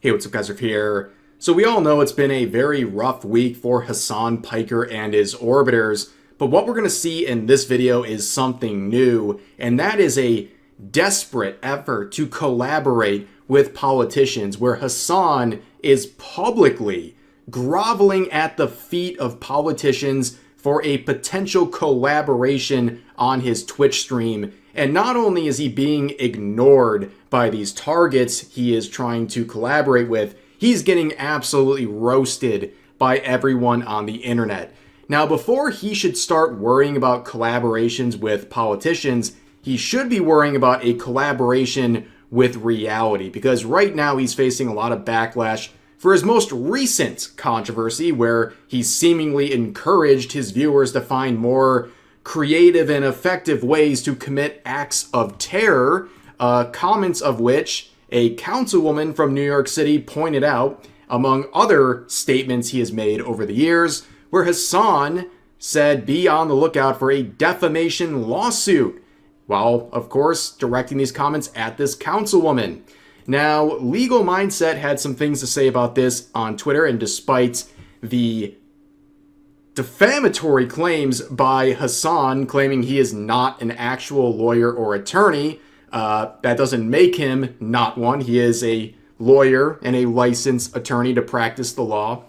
Hey, what's up guys, Riff here. So we all know it's been a very rough week for Hasan Piker and his orbiters, but what we're going to see in this video is something new, and that is a desperate effort to collaborate with politicians where Hasan is publicly groveling at the feet of politicians for a potential collaboration on his Twitch stream. And not only is he being ignored by these targets he is trying to collaborate with, he's getting absolutely roasted by everyone on the internet. Now, before he should start worrying about collaborations with politicians, he should be worrying about a collaboration with reality, because right now he's facing a lot of backlash for his most recent controversy, where he seemingly encouraged his viewers to find more creative and effective ways to commit acts of terror, comments of which a councilwoman from New York City pointed out, among other statements he has made over the years, where Hasan said be on the lookout for a defamation lawsuit, while, of course, directing these comments at this councilwoman. Now, Legal Mindset had some things to say about this on Twitter, and despite the defamatory claims by Hasan claiming he is not an actual lawyer or attorney, that doesn't make him not one. He is a lawyer and a licensed attorney to practice the law.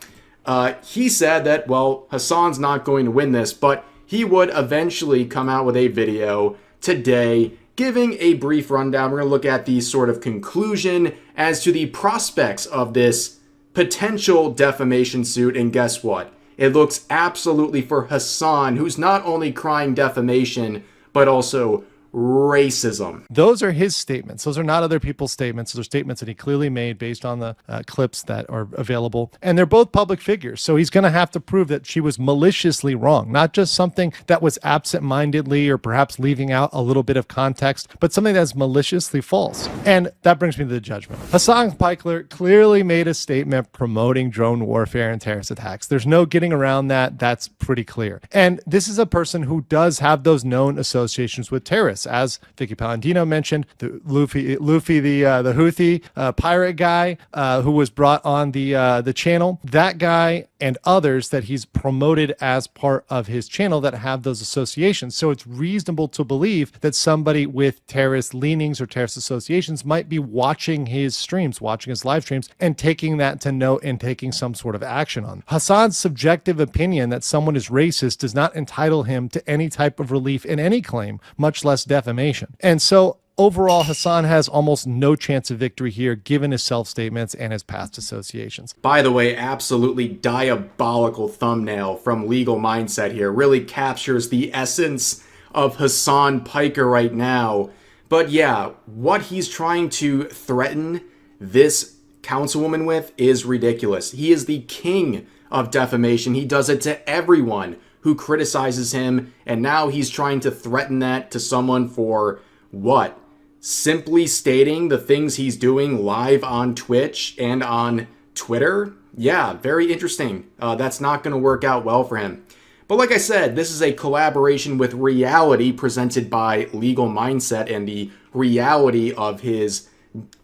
He said that, well, Hasan's not going to win this, but he would eventually come out with a video today giving a brief rundown. We're going to look at the sort of conclusion as to the prospects of this potential defamation suit. And guess what? It looks absolutely for Hasan, who's not only crying defamation, but also racism. Those are his statements. Those are not other people's statements. Those are statements that he clearly made based on the clips that are available. And they're both public figures. So he's going to have to prove that she was maliciously wrong, not just something that was absent-mindedly or perhaps leaving out a little bit of context, but something that's maliciously false. And that brings me to the judgment. Hasan Piker clearly made a statement promoting drone warfare and terrorist attacks. There's no getting around that. That's pretty clear. And this is a person who does have those known associations with terrorists. As Vicky Paladino mentioned, the Luffy, the Houthi pirate guy who was brought on the channel, that guy and others that he's promoted as part of his channel that have those associations. So it's reasonable to believe that somebody with terrorist leanings or terrorist associations might be watching his streams, watching his live streams, and taking that to note and taking some sort of action on. Hasan's subjective opinion that someone is racist does not entitle him to any type of relief in any claim, much less defamation. And so overall, Hasan has almost no chance of victory here, given his self-statements and his past associations. By the way, absolutely diabolical thumbnail from Legal Mindset here. Really captures the essence of Hasan Piker right now. But yeah, what he's trying to threaten this councilwoman with is ridiculous. He is the king of defamation. He does it to everyone who criticizes him, and now he's trying to threaten that to someone for what? Simply stating the things he's doing live on Twitch and on Twitter? Yeah, very interesting. That's not going to work out well for him. But like I said, this is a collaboration with reality presented by Legal Mindset and the reality of his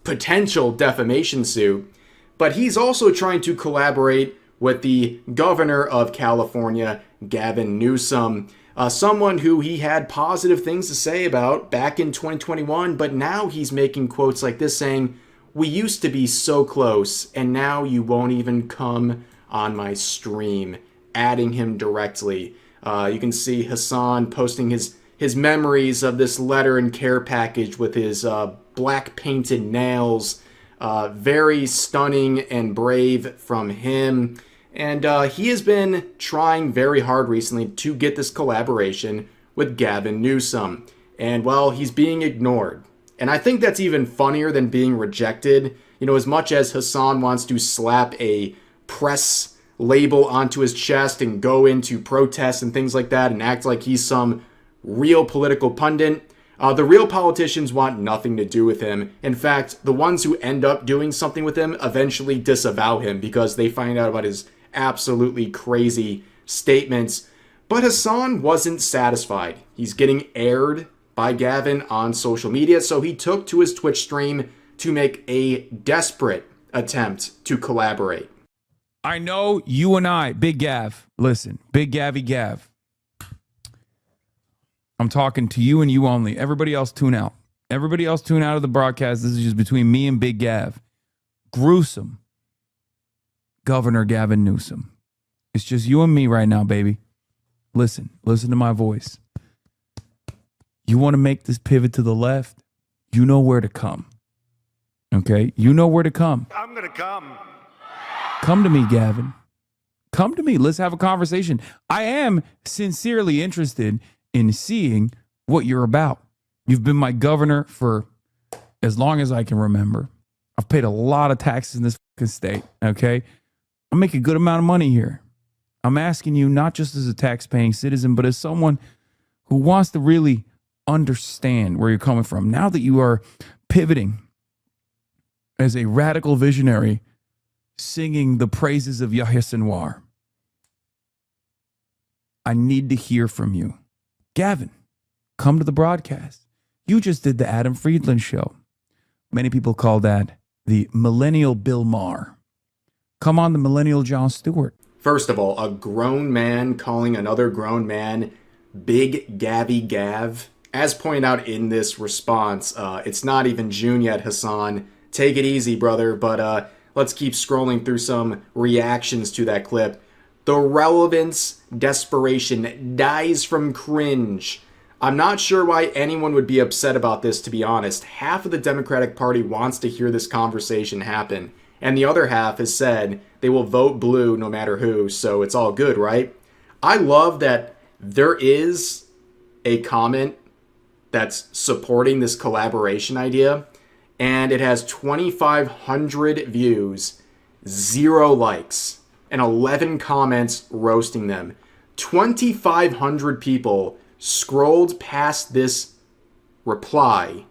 potential defamation suit. But he's also trying to collaborate with the governor of California, Gavin Newsom, someone who he had positive things to say about back in 2021, but now he's making quotes like this saying, "We used to be so close, and now you won't even come on my stream," adding him directly. You can see Hasan posting his memories of this letter and care package with his black painted nails. Very stunning and brave from him. And he has been trying very hard recently to get this collaboration with Gavin Newsom. And, well, he's being ignored. And I think that's even funnier than being rejected. You know, as much as Hasan wants to slap a press label onto his chest and go into protests and things like that and act like he's some real political pundit, the real politicians want nothing to do with him. In fact, the ones who end up doing something with him eventually disavow him because they find out about his absolutely crazy statements. But Hasan wasn't satisfied. He's getting aired by Gavin on social media, so he took to his Twitch stream to make a desperate attempt to collaborate. I know you and I, Big Gav, listen, Big Gavy Gav. I'm talking to you and you only. Everybody else tune out. Everybody else tune out of the broadcast. This is just between me and Big Gav. Gruesome. Governor Gavin Newsom. It's just you and me right now, baby. Listen to my voice. You want to make this pivot to the left? You know where to come. Okay? You know where to come. I'm going to come. Come to me, Gavin. Come to me. Let's have a conversation. I am sincerely interested in seeing what you're about. You've been my governor for as long as I can remember. I've paid a lot of taxes in this fucking state, okay? I make a good amount of money here. I'm asking you not just as a tax-paying citizen, but as someone who wants to really understand where you're coming from. Now that you are pivoting as a radical visionary, singing the praises of Yahya Sinwar, I need to hear from you. Gavin, come to the broadcast. You just did the Adam Friedland show. Many people call that the Millennial Bill Maher. Come on the Millennial Jon Stewart. First of all, a grown man calling another grown man Big Gavy Gav. As pointed out in this response, it's not even June yet, Hasan. Take it easy, brother, but let's keep scrolling through some reactions to that clip. The relevance, desperation, dies from cringe. I'm not sure why anyone would be upset about this, to be honest. Half of the Democratic Party wants to hear this conversation happen, and the other half has said they will vote blue no matter who, so it's all good, right? I love that there is a comment that's supporting this collaboration idea, and it has 2,500 views, 0 likes, and 11 comments roasting them. 2,500 people scrolled past this reply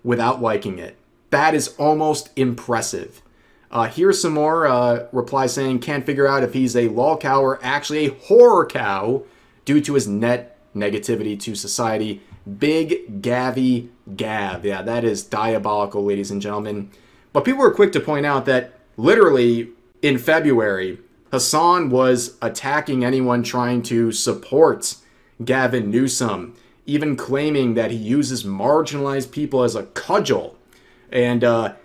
without liking it. That is almost impressive. Here's some more replies saying, can't figure out if he's a lol cow or actually a horror cow due to his net negativity to society. Big Gavy Gav. Yeah, that is diabolical, ladies and gentlemen. But people were quick to point out that literally in February, Hasan was attacking anyone trying to support Gavin Newsom, even claiming that he uses marginalized people as a cudgel. And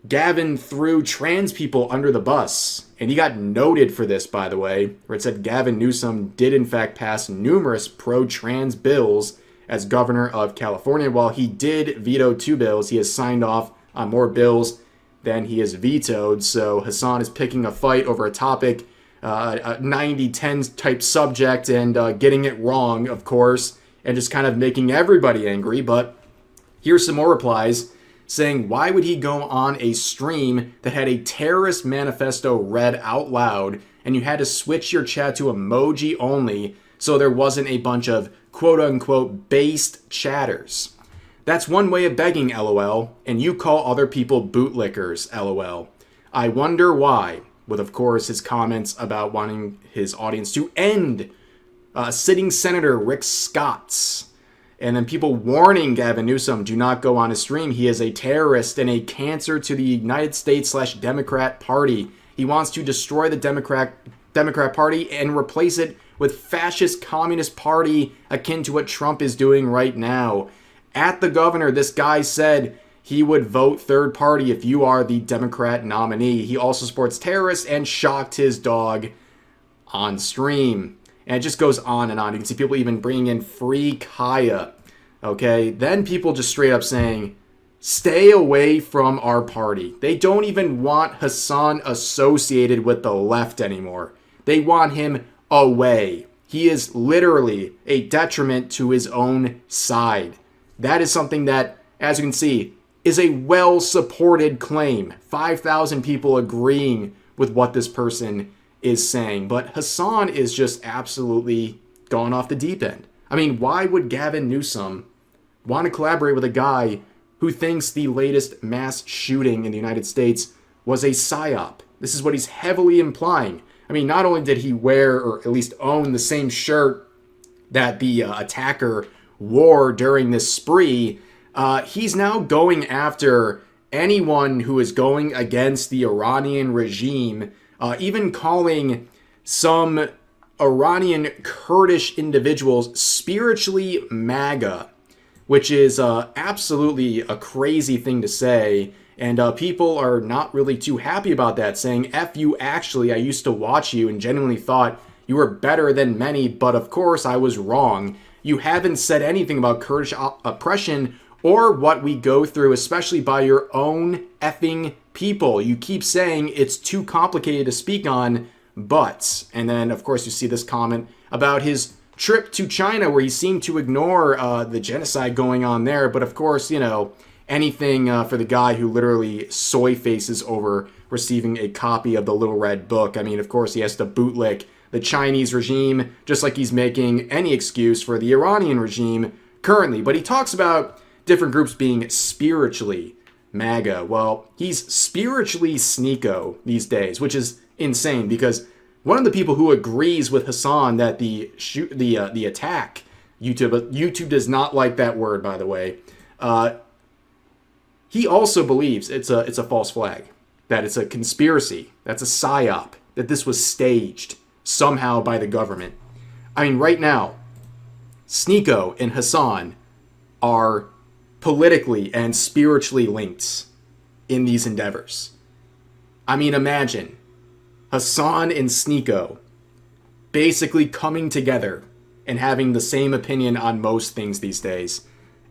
Gavin threw trans people under the bus. And he got noted for this, by the way, where it said Gavin Newsom did in fact pass numerous pro-trans bills as governor of California. While he did veto 2 bills, he has signed off on more bills than he has vetoed. So Hasan is picking a fight over a topic, a 90-10 type subject, and getting it wrong, of course, and just kind of making everybody angry. But here's some more replies saying, why would he go on a stream that had a terrorist manifesto read out loud and you had to switch your chat to emoji only so there wasn't a bunch of quote-unquote based chatters? That's one way of begging, LOL, and you call other people bootlickers, LOL. I wonder why, with of course his comments about wanting his audience to end sitting Senator Rick Scott's. And then people warning Gavin Newsom, do not go on his stream. He is a terrorist and a cancer to the United States/Democrat Party. He wants to destroy the Democrat Party and replace it with fascist communist party akin to what Trump is doing right now. At the governor, this guy said he would vote third party if you are the Democrat nominee. He also supports terrorists and shocked his dog on stream. And it just goes on and on. You can see people even bringing in Free Kaya. Okay, then people just straight up saying, stay away from our party. They don't even want Hasan associated with the left anymore. They want him away. He is literally a detriment to his own side. That is something that, as you can see, is a well-supported claim. 5,000 people agreeing with what this person is saying. But Hasan is just absolutely gone off the deep end. I mean, why would Gavin Newsom want to collaborate with a guy who thinks the latest mass shooting in the United States was a psyop? This is what he's heavily implying. I mean, not only did he wear, or at least own, the same shirt that the attacker wore during this spree, he's now going after anyone who is going against the Iranian regime, even calling some Iranian Kurdish individuals spiritually MAGA, which is absolutely a crazy thing to say. And people are not really too happy about that, saying, F you, actually, I used to watch you and genuinely thought you were better than many, but of course I was wrong. You haven't said anything about Kurdish oppression or what we go through, especially by your own effing people. You keep saying it's too complicated to speak on, but. And then, of course, you see this comment about his trip to China where he seemed to ignore the genocide going on there. But of course, you know, anything for the guy who literally soy faces over receiving a copy of the Little Red Book. I mean, of course, he has to bootlick the Chinese regime, just like he's making any excuse for the Iranian regime currently. But he talks about different groups being spiritually MAGA. Well, he's spiritually Sneeko these days, which is insane because one of the people who agrees with Hasan that the attack, YouTube does not like that word, by the way. He also believes it's a false flag, that it's a conspiracy, that's a psyop, that this was staged somehow by the government. I mean, right now, Sneeko and Hasan are politically and spiritually linked in these endeavors. I mean, imagine Hasan and Sneeko basically coming together and having the same opinion on most things these days.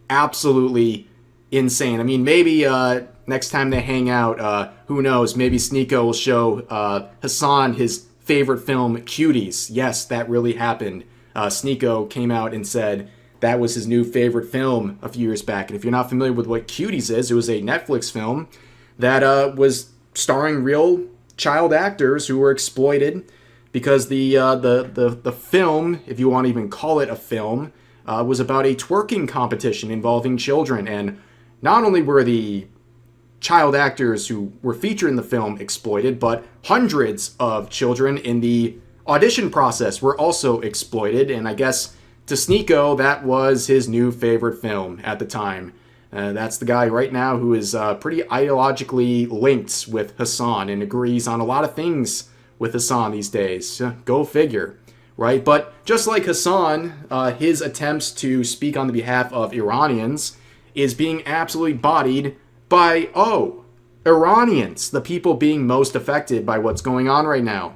Absolutely insane. I mean, maybe next time they hang out, who knows, maybe Sneeko will show Hasan his favorite film, Cuties. Yes, that really happened. Sneeko came out and said that was his new favorite film a few years back. And if you're not familiar with what Cuties is, it was a Netflix film that was starring real child actors who were exploited because the film, if you want to even call it a film, was about a twerking competition involving children. And not only were the child actors who were featured in the film exploited, but hundreds of children in the audition process were also exploited. And I guess to Sneeko, that was his new favorite film at the time. That's the guy right now who is pretty ideologically linked with Hasan and agrees on a lot of things with Hasan these days. Go figure, right? But just like Hasan, his attempts to speak on the behalf of Iranians is being absolutely bodied by, Iranians, the people being most affected by what's going on right now.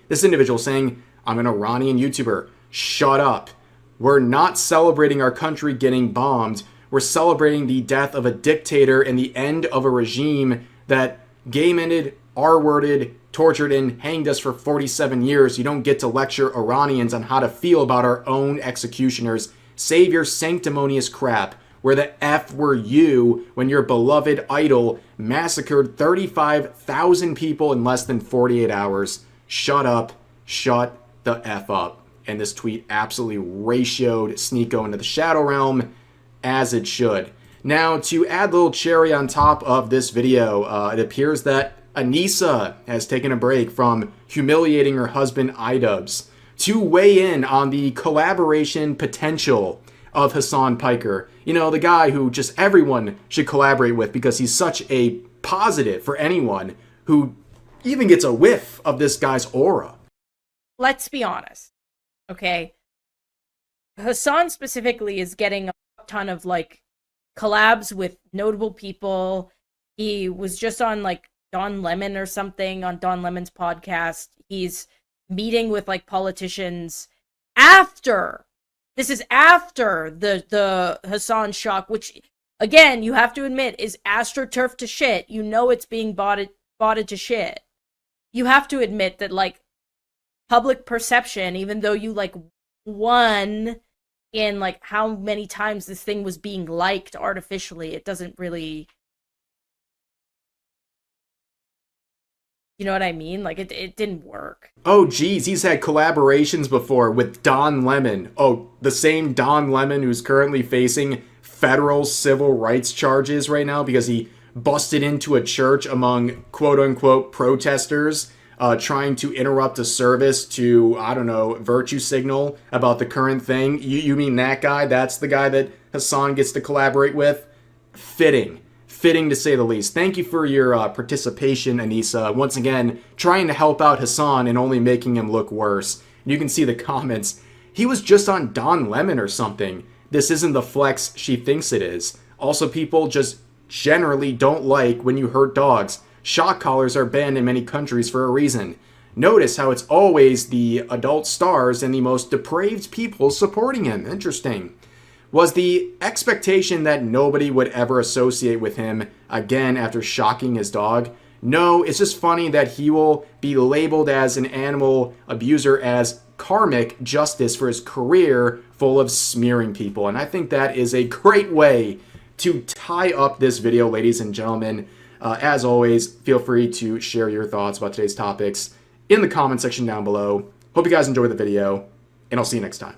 This individual saying, I'm an Iranian YouTuber. Shut up. We're not celebrating our country getting bombed. We're celebrating the death of a dictator and the end of a regime that game-ended, R-worded, tortured, and hanged us for 47 years. You don't get to lecture Iranians on how to feel about our own executioners. Save your sanctimonious crap. Where the F were you when your beloved idol massacred 35,000 people in less than 48 hours? Shut up. Shut the F up. And this tweet absolutely ratioed Sneeko into the Shadow Realm, as it should. Now, to add a little cherry on top of this video, it appears that Anissa has taken a break from humiliating her husband iDubbbz to weigh in on the collaboration potential of Hasan Piker. You know, the guy who just everyone should collaborate with because he's such a positive for anyone who even gets a whiff of this guy's aura. Let's be honest, okay? Hasan specifically is getting a ton of, like, collabs with notable people. He was just on, like, Don Lemon or something on Don Lemon's podcast. He's meeting with, like, politicians after. This is after the Hasan shock, which, again, you have to admit is astroturf to shit. You know it's being botted to shit. You have to admit that, like, public perception, even though you, like, won in, like, how many times this thing was being liked artificially, it doesn't really... You know what I mean? Like, it didn't work. Oh, geez, he's had collaborations before with Don Lemon. Oh, the same Don Lemon who's currently facing federal civil rights charges right now because he busted into a church among quote-unquote protesters trying to interrupt a service to, I don't know, virtue signal about the current thing. You mean that guy? That's the guy that Hasan gets to collaborate with? Fitting fitting to say the least. Thank you for your participation, Anissa. Once again, trying to help out Hasan and only making him look worse. You can see the comments. He was just on Don Lemon or something. This isn't the flex she thinks it is. Also, people just generally don't like when you hurt dogs. Shock collars are banned in many countries for a reason. Notice how it's always the adult stars and the most depraved people supporting him. Interesting. Was the expectation that nobody would ever associate with him again after shocking his dog? No, it's just funny that he will be labeled as an animal abuser as karmic justice for his career full of smearing people. And I think that is a great way to tie up this video, ladies and gentlemen. As always, feel free to share your thoughts about today's topics in the comment section down below. Hope you guys enjoyed the video, and I'll see you next time.